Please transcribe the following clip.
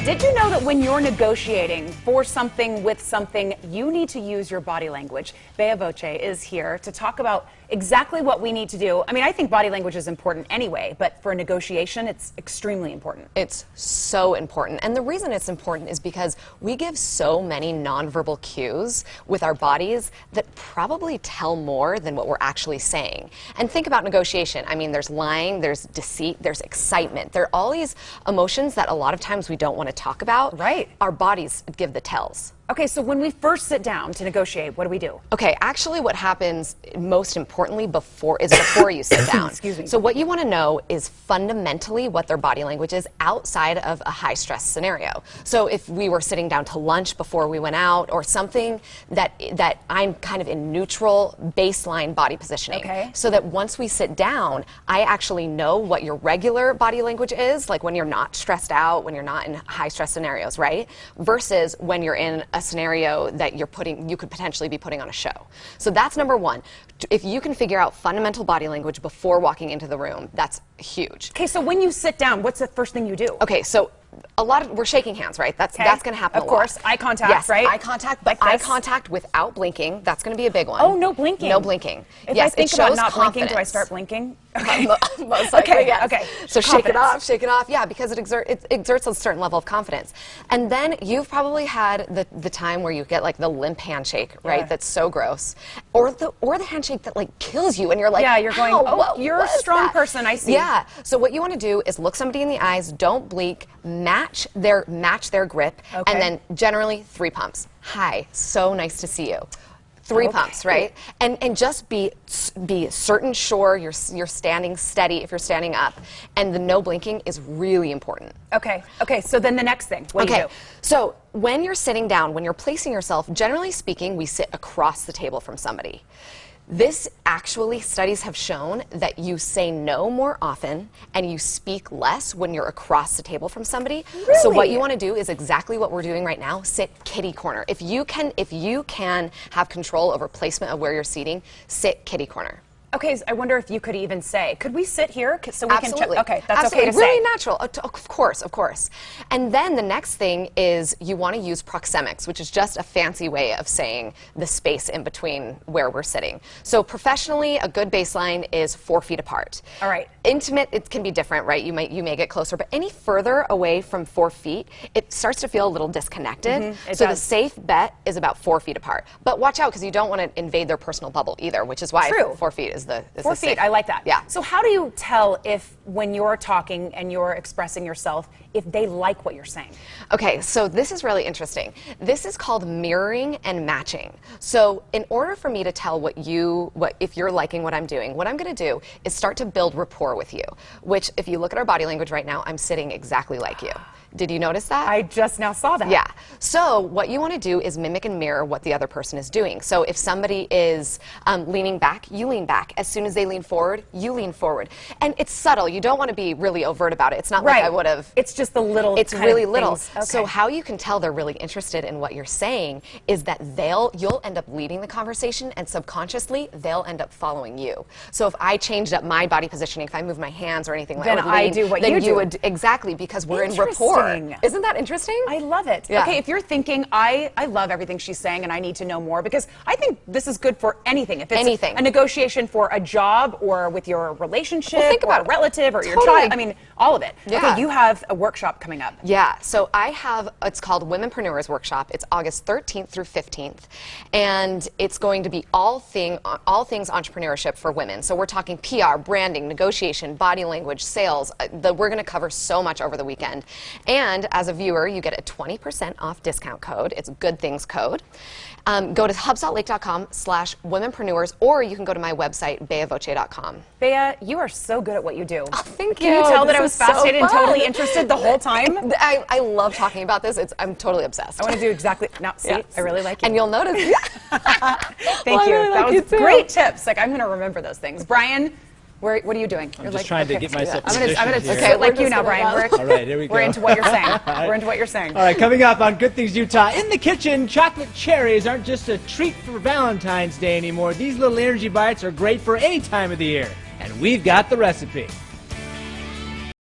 Did you know that when you're negotiating for something with something, you need to use your body language? Bea Voce is here to talk about exactly what we need to do. I mean, I think body language is important anyway, but for a negotiation, it's extremely important. It's so important. And the reason it's important is because we give so many nonverbal cues with our bodies that probably tell more than what we're actually saying. And think about negotiation. I mean, there's lying, there's deceit, there's excitement. There are all these emotions that a lot of times we don't want to talk about. Right. Our bodies give the tells. Okay, so when we first sit down to negotiate, what do we do? Okay, actually what happens most importantly before you sit down. Excuse me. So what you want to know is fundamentally what their body language is outside of a high stress scenario. So if we were sitting down to lunch before we went out, or something that I'm kind of in neutral baseline body positioning. Okay. So that once we sit down, I actually know what your regular body language is, like when you're not stressed out, when you're not in high stress scenarios, right? Versus when you're in a scenario that you could potentially be putting on a show. So that's number one. If you can figure out fundamental body language before walking into the room, that's huge. Okay, so when you sit down, what's the first thing you do? Okay, so we're shaking hands, right? That's going to happen Of course, eye contact, yes, right? Eye contact, but eye contact without blinking, that's going to be a big one. Oh, no blinking? No blinking. If yes, I think it shows about not confidence. blinking, do I start blinking? Most likely, okay, yes. okay. So shake it off, yeah, because it exerts a certain level of confidence. And then you've probably had the time where you get like the limp handshake, right? Yeah. That's so gross. Or the handshake that like kills you and you're like, yeah, you're going, oh, you're a strong person, I see. Yeah, so what you want to do is look somebody in the eyes, don't blink, match their grip, Okay. and then generally 3 pumps. Hi, so nice to see you. 3 pumps, right? And just be certain, sure, you're standing steady if you're standing up. And the no blinking is really important. Okay, so then the next thing, what do you do? So when you're sitting down, when you're placing yourself, generally speaking, we sit across the table from somebody. This actually, studies have shown that you say no more often and you speak less when you're across the table from somebody. Really? So what you want to do is exactly what we're doing right now, sit kitty corner. If you can have control over placement of where you're seating, sit kitty corner. Okay, so I wonder if you could even say, could we sit here so we Absolutely. can check? Okay, that's Absolutely. okay to say. Really natural. Of course. And then the next thing is you want to use proxemics, which is just a fancy way of saying the space in between where we're sitting. So professionally, a good baseline is 4 feet apart. All right. Intimate, it can be different, right? You may get closer, but any further away from 4 feet, it starts to feel a little disconnected. So the safe bet is about 4 feet apart. But watch out, because you don't want to invade their personal bubble either, which is why 4 feet is the 4 feet, I like that. Yeah. So how do you tell if, when you're talking and you're expressing yourself, if they like what you're saying? Okay, so this is really interesting. This is called mirroring and matching. So in order for me to tell if you're liking what I'm doing, what I'm going to do is start to build rapport with you, which if you look at our body language right now, I'm sitting exactly like you. Did you notice that? I just now saw that. Yeah. So what you want to do is mimic and mirror what the other person is doing. So if somebody is leaning back, you lean back. As soon as they lean forward, you lean forward. And it's subtle. You don't want to be really overt about it. It's not like I would have. It's just the little. It's really little. Things. Okay. So how you can tell they're really interested in what you're saying is that you'll end up leading the conversation, and subconsciously they'll end up following you. So if I changed up my body positioning, if I move my hands or anything, then I do what you do. You would exactly, because we're in rapport. Isn't that interesting? I love it. Yeah. Okay, if you're thinking, I love everything she's saying and I need to know more, because I think this is good for anything. If it's a negotiation for a job or with your relationship or a relative or your child, I mean, all of it. Yeah. Okay, you have a workshop coming up. Yeah, so I have, it's called Womenpreneurs Workshop. It's August 13th through 15th. And it's going to be all things entrepreneurship for women. So we're talking PR, branding, negotiation, body language, sales. We're going to cover so much over the weekend. And as a viewer, you get a 20% off discount code. It's a Good Things code. Go to hubsaltlake.com/womenpreneurs, or you can go to my website, beavoce.com. Bea, you are so good at what you do. Oh, thank you. Can you tell that I was fascinated and totally interested the whole time? I love talking about this. I'm totally obsessed. I want to do exactly. Now, see, I really like you. And you'll notice. Thank you. That was great tips. Like, I'm going to remember those things. Brian, what are you doing? I'm just trying to get myself I'm gonna positioned sit like you now, Brian. All right, here we go. We're into what you're saying. We're into what you're saying. All right, coming up on Good Things Utah. In the kitchen, chocolate cherries aren't just a treat for Valentine's Day anymore. These little energy bites are great for any time of the year. And we've got the recipe.